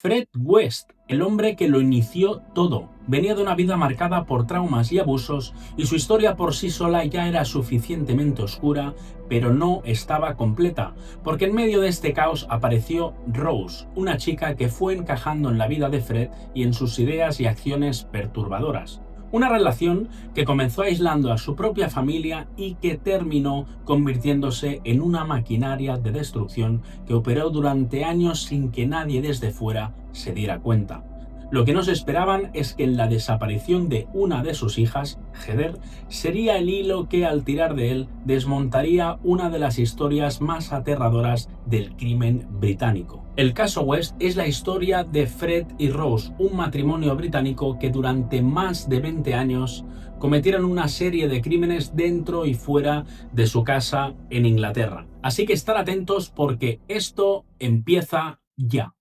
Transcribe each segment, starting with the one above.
Fred West, el hombre que lo inició todo, venía de una vida marcada por traumas y abusos y su historia por sí sola ya era suficientemente oscura, pero no estaba completa, porque en medio de este caos apareció Rose, una chica que fue encajando en la vida de Fred y en sus ideas y acciones perturbadoras. Una relación que comenzó aislando a su propia familia y que terminó convirtiéndose en una maquinaria de destrucción que operó durante años sin que nadie desde fuera se diera cuenta. Lo que no se esperaban es que en la desaparición de una de sus hijas, Heather, sería el hilo que al tirar de él desmontaría una de las historias más aterradoras del crimen británico. El caso West es la historia de Fred y Rose, un matrimonio británico que durante más de 20 años cometieron una serie de crímenes dentro y fuera de su casa en Inglaterra. Así que estar atentos porque esto empieza ya.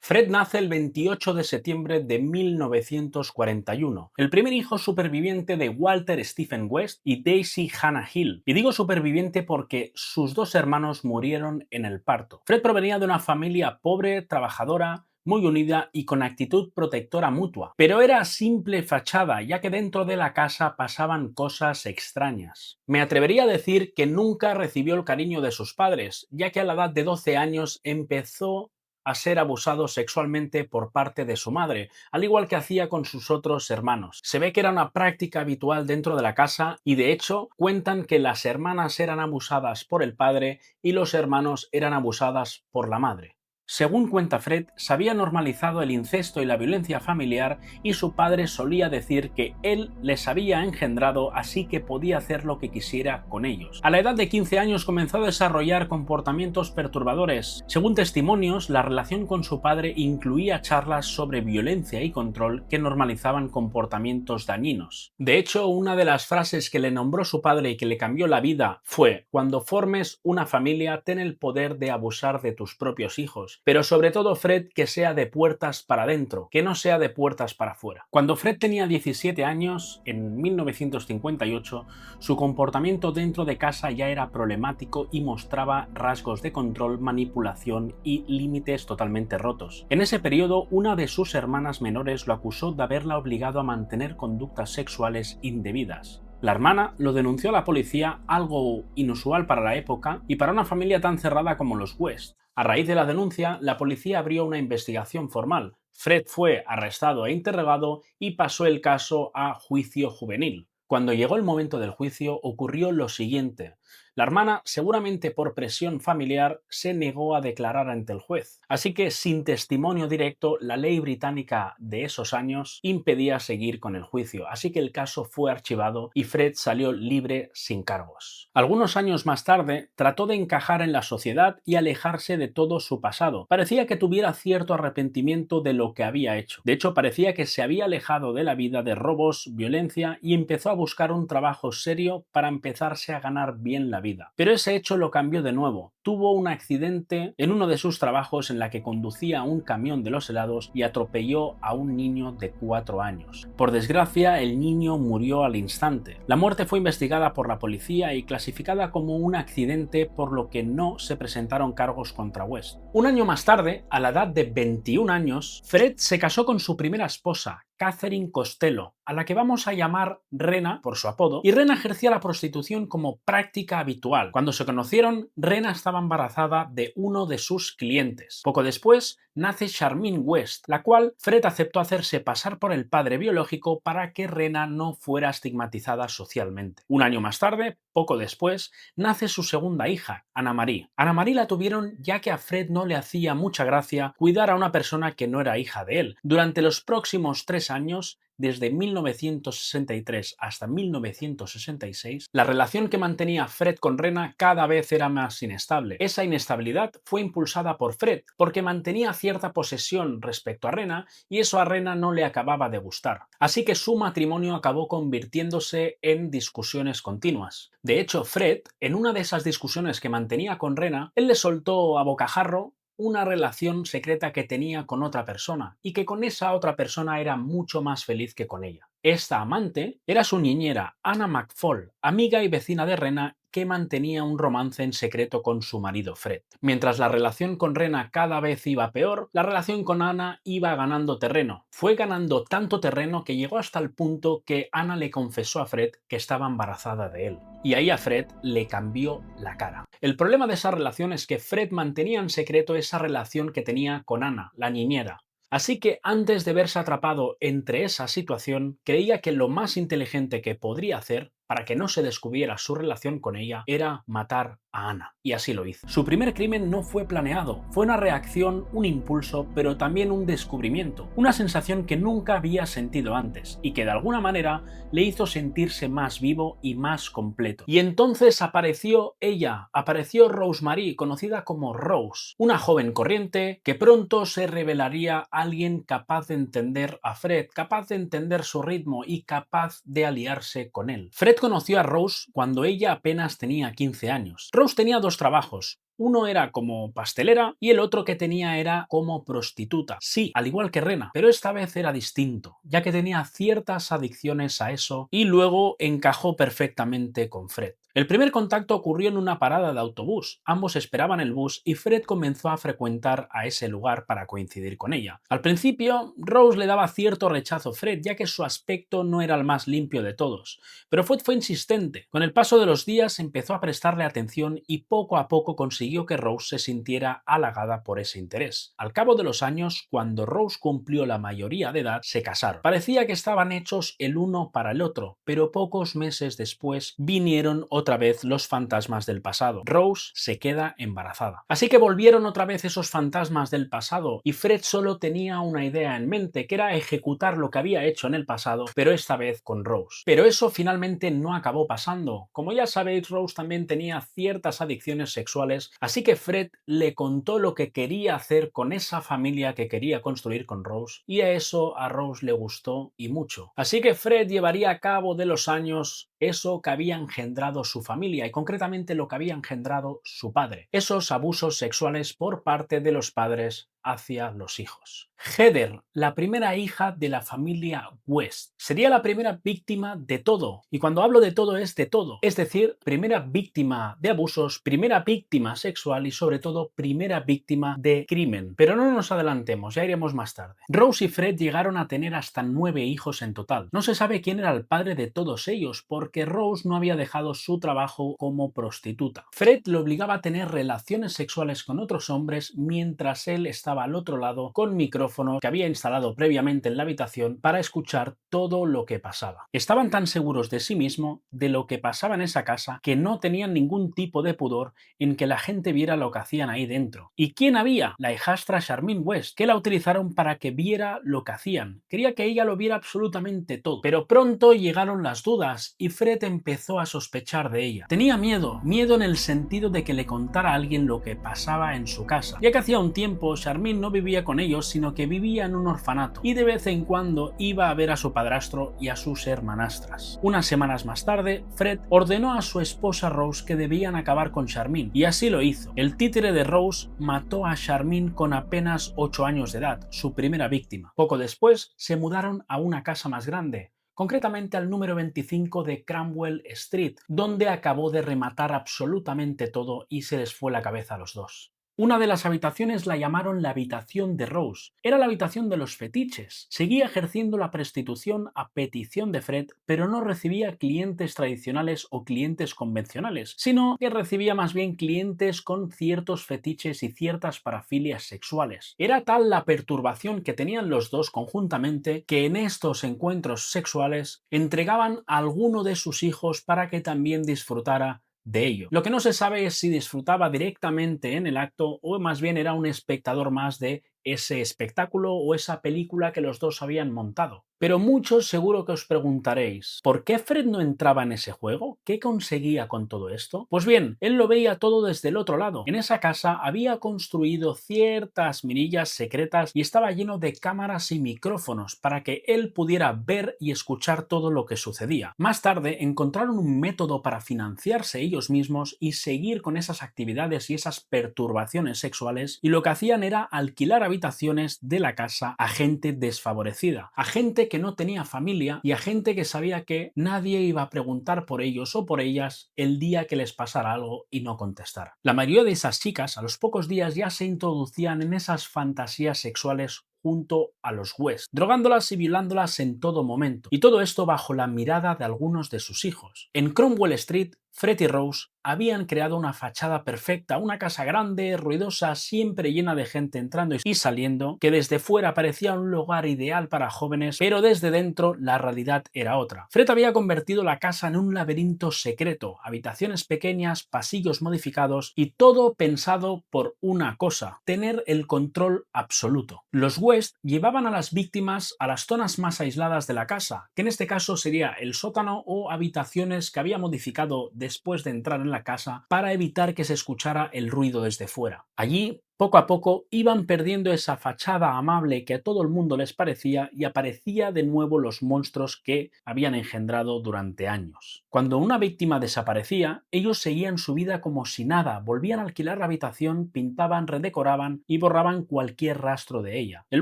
Fred nace el 28 de septiembre de 1941, el primer hijo superviviente de Walter Stephen West y Daisy Hannah Hill. Y digo superviviente porque sus dos hermanos murieron en el parto. Fred provenía de una familia pobre, trabajadora, muy unida y con actitud protectora mutua. Pero era simple fachada, ya que dentro de la casa pasaban cosas extrañas. Me atrevería a decir que nunca recibió el cariño de sus padres, ya que a la edad de 12 años empezó a ser abusado sexualmente por parte de su madre, al igual que hacía con sus otros hermanos. Se ve que era una práctica habitual dentro de la casa y de hecho cuentan que las hermanas eran abusadas por el padre y los hermanos eran abusadas por la madre. Según cuenta Fred, se había normalizado el incesto y la violencia familiar y su padre solía decir que él les había engendrado, así que podía hacer lo que quisiera con ellos. A la edad de 15 años comenzó a desarrollar comportamientos perturbadores. Según testimonios, la relación con su padre incluía charlas sobre violencia y control que normalizaban comportamientos dañinos. De hecho, una de las frases que le nombró su padre y que le cambió la vida fue: "Cuando formes una familia, ten el poder de abusar de tus propios hijos". Pero sobre todo, Fred, que sea de puertas para adentro, que no sea de puertas para afuera. Cuando Fred tenía 17 años, en 1958, su comportamiento dentro de casa ya era problemático y mostraba rasgos de control, manipulación y límites totalmente rotos. En ese periodo, una de sus hermanas menores lo acusó de haberla obligado a mantener conductas sexuales indebidas. La hermana lo denunció a la policía, algo inusual para la época y para una familia tan cerrada como los West. A raíz de la denuncia, la policía abrió una investigación formal. Fred fue arrestado e interrogado y pasó el caso a juicio juvenil. Cuando llegó el momento del juicio, ocurrió lo siguiente. La hermana, seguramente por presión familiar, se negó a declarar ante el juez. Así que, sin testimonio directo, la ley británica de esos años impedía seguir con el juicio. Así que el caso fue archivado y Fred salió libre sin cargos. Algunos años más tarde, trató de encajar en la sociedad y alejarse de todo su pasado. Parecía que tuviera cierto arrepentimiento de lo que había hecho. De hecho, parecía que se había alejado de la vida de robos, violencia y empezó a buscar un trabajo serio para empezarse a ganar bien la vida. Pero ese hecho lo cambió de nuevo. Tuvo un accidente en uno de sus trabajos en la que conducía un camión de los helados y atropelló a un niño de 4 años. Por desgracia, el niño murió al instante. La muerte fue investigada por la policía y clasificada como un accidente, por lo que no se presentaron cargos contra West. Un año más tarde, a la edad de 21 años, Fred se casó con su primera esposa, Catherine Costello, a la que vamos a llamar Rena por su apodo, y Rena ejercía la prostitución como práctica habitual. Cuando se conocieron, Rena estaba embarazada de uno de sus clientes. Poco después, nace Charmaine West, la cual Fred aceptó hacerse pasar por el padre biológico para que Rena no fuera estigmatizada socialmente. Un año más tarde, poco después, nace su segunda hija, Anna Marie. Anna Marie la tuvieron ya que a Fred no le hacía mucha gracia cuidar a una persona que no era hija de él. Durante los próximos 3 años, desde 1963 hasta 1966, la relación que mantenía Fred con Rena cada vez era más inestable. Esa inestabilidad fue impulsada por Fred, porque mantenía cierta posesión respecto a Rena y eso a Rena no le acababa de gustar. Así que su matrimonio acabó convirtiéndose en discusiones continuas. De hecho, Fred, en una de esas discusiones que mantenía con Rena, él le soltó a bocajarro una relación secreta que tenía con otra persona y que con esa otra persona era mucho más feliz que con ella. Esta amante era su niñera Anna McFall, amiga y vecina de Rena que mantenía un romance en secreto con su marido Fred. Mientras la relación con Rena cada vez iba peor, la relación con Anna iba ganando terreno. Fue ganando tanto terreno que llegó hasta el punto que Anna le confesó a Fred que estaba embarazada de él. Y ahí a Fred le cambió la cara. El problema de esa relación es que Fred mantenía en secreto esa relación que tenía con Anna, la niñera. Así que antes de verse atrapado entre esa situación, creía que lo más inteligente que podría hacer para que no se descubriera su relación con ella era matar a Anna. Y así lo hizo. Su primer crimen no fue planeado, fue una reacción, un impulso, pero también un descubrimiento, una sensación que nunca había sentido antes y que de alguna manera le hizo sentirse más vivo y más completo. Y entonces apareció ella, apareció Rosemary, conocida como Rose, una joven corriente que pronto se revelaría alguien capaz de entender a Fred, capaz de entender su ritmo y capaz de aliarse con él. Fred conoció a Rose cuando ella apenas tenía 15 años. Rose tenía dos trabajos. Uno era como pastelera y el otro que tenía era como prostituta. Sí, al igual que Rena, pero esta vez era distinto, ya que tenía ciertas adicciones a eso y luego encajó perfectamente con Fred. El primer contacto ocurrió en una parada de autobús. Ambos esperaban el bus y Fred comenzó a frecuentar a ese lugar para coincidir con ella. Al principio, Rose le daba cierto rechazo a Fred, ya que su aspecto no era el más limpio de todos. Pero Fred fue insistente. Con el paso de los días empezó a prestarle atención y poco a poco consiguió que Rose se sintiera halagada por ese interés. Al cabo de los años, cuando Rose cumplió la mayoría de edad, se casaron. Parecía que estaban hechos el uno para el otro, pero pocos meses después vinieron otra vez los fantasmas del pasado. Rose se queda embarazada. Así que volvieron otra vez esos fantasmas del pasado y Fred solo tenía una idea en mente, que era ejecutar lo que había hecho en el pasado, pero esta vez con Rose. Pero eso finalmente no acabó pasando. Como ya sabéis, Rose también tenía ciertas adicciones sexuales, así que Fred le contó lo que quería hacer con esa familia que quería construir con Rose, y a eso a Rose le gustó y mucho. Así que Fred llevaría a cabo de los años eso que había engendrado su familia y concretamente lo que había engendrado su padre. Esos abusos sexuales por parte de los padres hacia los hijos. Heather, la primera hija de la familia West, sería la primera víctima de todo. Y cuando hablo de todo es de todo. Es decir, primera víctima de abusos, primera víctima sexual y sobre todo primera víctima de crimen. Pero no nos adelantemos, ya iremos más tarde. Rose y Fred llegaron a tener hasta 9 hijos en total. No se sabe quién era el padre de todos ellos porque Rose no había dejado su trabajo como prostituta. Fred le obligaba a tener relaciones sexuales con otros hombres mientras él estaba al otro lado con micrófono que había instalado previamente en la habitación para escuchar todo lo que pasaba. Estaban tan seguros de sí mismo, de lo que pasaba en esa casa, que no tenían ningún tipo de pudor en que la gente viera lo que hacían ahí dentro. ¿Y quién había? La hijastra Charmaine West, que la utilizaron para que viera lo que hacían. Quería que ella lo viera absolutamente todo. Pero pronto llegaron las dudas y Fred empezó a sospechar de ella. Tenía miedo en el sentido de que le contara a alguien lo que pasaba en su casa, ya que hacía un tiempo Charmaine no vivía con ellos, sino que vivía en un orfanato y de vez en cuando iba a ver a su padrastro y a sus hermanastras. Unas semanas más tarde, Fred ordenó a su esposa Rose que debían acabar con Charmaine, y así lo hizo. El títere de Rose mató a Charmaine con apenas 8 años de edad, su primera víctima. Poco después se mudaron a una casa más grande, concretamente al número 25 de Cromwell Street, donde acabó de rematar absolutamente todo y se les fue la cabeza a los dos. Una de las habitaciones la llamaron la habitación de Rose. Era la habitación de los fetiches. Seguía ejerciendo la prostitución a petición de Fred, pero no recibía clientes tradicionales o clientes convencionales, sino que recibía más bien clientes con ciertos fetiches y ciertas parafilias sexuales. Era tal la perturbación que tenían los dos conjuntamente que en estos encuentros sexuales entregaban a alguno de sus hijos para que también disfrutara de ello. Lo que no se sabe es si disfrutaba directamente en el acto o más bien era un espectador más de ese espectáculo o esa película que los dos habían montado. Pero muchos seguro que os preguntaréis, ¿por qué Fred no entraba en ese juego? ¿Qué conseguía con todo esto? Pues bien, él lo veía todo desde el otro lado. En esa casa había construido ciertas mirillas secretas y estaba lleno de cámaras y micrófonos para que él pudiera ver y escuchar todo lo que sucedía. Más tarde encontraron un método para financiarse ellos mismos y seguir con esas actividades y esas perturbaciones sexuales, y lo que hacían era alquilar habitaciones de la casa a gente desfavorecida, a gente gente que no tenía familia y a gente que sabía que nadie iba a preguntar por ellos o por ellas el día que les pasara algo y no contestara. La mayoría de esas chicas a los pocos días ya se introducían en esas fantasías sexuales junto a los West, drogándolas y violándolas en todo momento, y todo esto bajo la mirada de algunos de sus hijos. En Cromwell Street, Fred y Rose habían creado una fachada perfecta, una casa grande, ruidosa, siempre llena de gente entrando y saliendo, que desde fuera parecía un lugar ideal para jóvenes, pero desde dentro la realidad era otra. Fred había convertido la casa en un laberinto secreto, habitaciones pequeñas, pasillos modificados y todo pensado por una cosa: tener el control absoluto. Los West llevaban a las víctimas a las zonas más aisladas de la casa, que en este caso sería el sótano o habitaciones que había modificado después de entrar en la casa para evitar que se escuchara el ruido desde fuera. Allí, poco a poco, iban perdiendo esa fachada amable que a todo el mundo les parecía y aparecía de nuevo los monstruos que habían engendrado durante años. Cuando una víctima desaparecía, ellos seguían su vida como si nada, volvían a alquilar la habitación, pintaban, redecoraban y borraban cualquier rastro de ella. El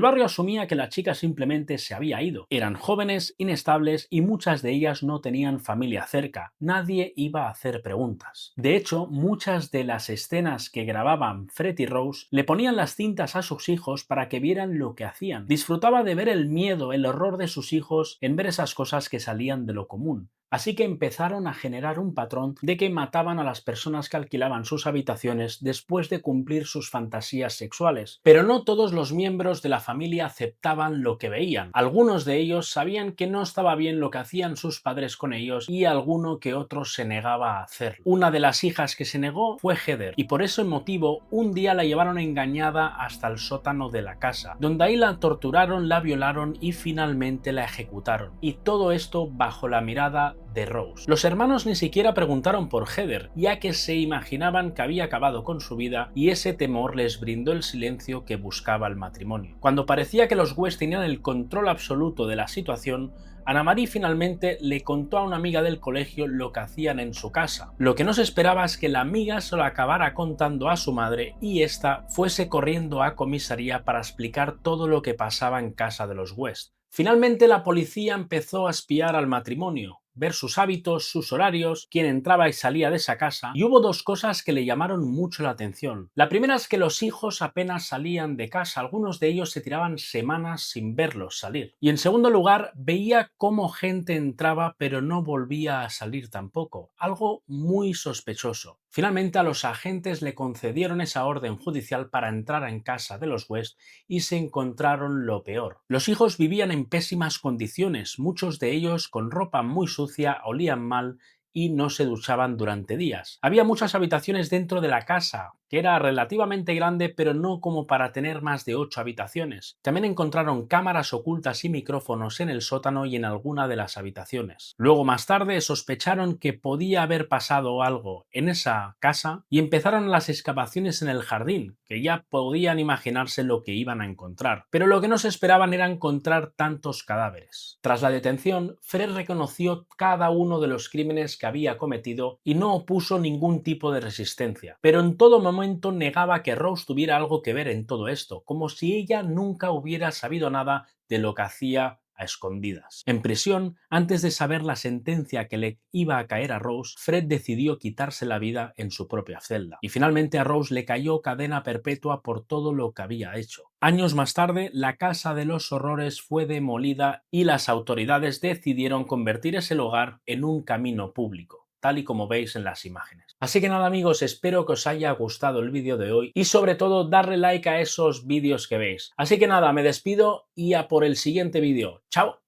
barrio asumía que la chica simplemente se había ido. Eran jóvenes, inestables y muchas de ellas no tenían familia cerca. Nadie iba a hacer preguntas. De hecho, muchas de las escenas que grababan Fred y Rose le ponían las cintas a sus hijos para que vieran lo que hacían. Disfrutaba de ver el miedo, el horror de sus hijos en ver esas cosas que salían de lo común. Así que empezaron a generar un patrón de que mataban a las personas que alquilaban sus habitaciones después de cumplir sus fantasías sexuales. Pero no todos los miembros de la familia aceptaban lo que veían. Algunos de ellos sabían que no estaba bien lo que hacían sus padres con ellos y alguno que otro se negaba a hacerlo. Una de las hijas que se negó fue Heather, y por ese motivo un día la llevaron engañada hasta el sótano de la casa, donde ahí la torturaron, la violaron y finalmente la ejecutaron. Y todo esto bajo la mirada de Rose. Los hermanos ni siquiera preguntaron por Heather, ya que se imaginaban que había acabado con su vida y ese temor les brindó el silencio que buscaba el matrimonio. Cuando parecía que los West tenían el control absoluto de la situación, Anna Marie finalmente le contó a una amiga del colegio lo que hacían en su casa. Lo que no se esperaba es que la amiga se lo acabara contando a su madre y ésta fuese corriendo a comisaría para explicar todo lo que pasaba en casa de los West. Finalmente la policía empezó a espiar al matrimonio, ver sus hábitos, sus horarios, quién entraba y salía de esa casa, y hubo dos cosas que le llamaron mucho la atención. La primera es que los hijos apenas salían de casa, algunos de ellos se tiraban semanas sin verlos salir. Y en segundo lugar, veía cómo gente entraba pero no volvía a salir tampoco, algo muy sospechoso. Finalmente a los agentes le concedieron esa orden judicial para entrar en casa de los West y se encontraron lo peor. Los hijos vivían en pésimas condiciones, muchos de ellos con ropa muy sucia, olían mal y no se duchaban durante días. Había muchas habitaciones dentro de la casa, que era relativamente grande, pero no como para tener más de 8 habitaciones. También encontraron cámaras ocultas y micrófonos en el sótano y en alguna de las habitaciones. Luego, más tarde, sospecharon que podía haber pasado algo en esa casa y empezaron las excavaciones en el jardín, que ya podían imaginarse lo que iban a encontrar. Pero lo que no se esperaban era encontrar tantos cadáveres. Tras la detención, Fred reconoció cada uno de los crímenes que había cometido y no opuso ningún tipo de resistencia. Pero en todo momento negaba que Rose tuviera algo que ver en todo esto, como si ella nunca hubiera sabido nada de lo que hacía a escondidas. En prisión, antes de saber la sentencia que le iba a caer a Rose, Fred decidió quitarse la vida en su propia celda. Y finalmente a Rose le cayó cadena perpetua por todo lo que había hecho. Años más tarde, la Casa de los Horrores fue demolida y las autoridades decidieron convertir ese lugar en un camino público, tal y como veis en las imágenes. Así que nada amigos, espero que os haya gustado el vídeo de hoy y sobre todo darle like a esos vídeos que veis. Así que nada, me despido y a por el siguiente vídeo. ¡Chao!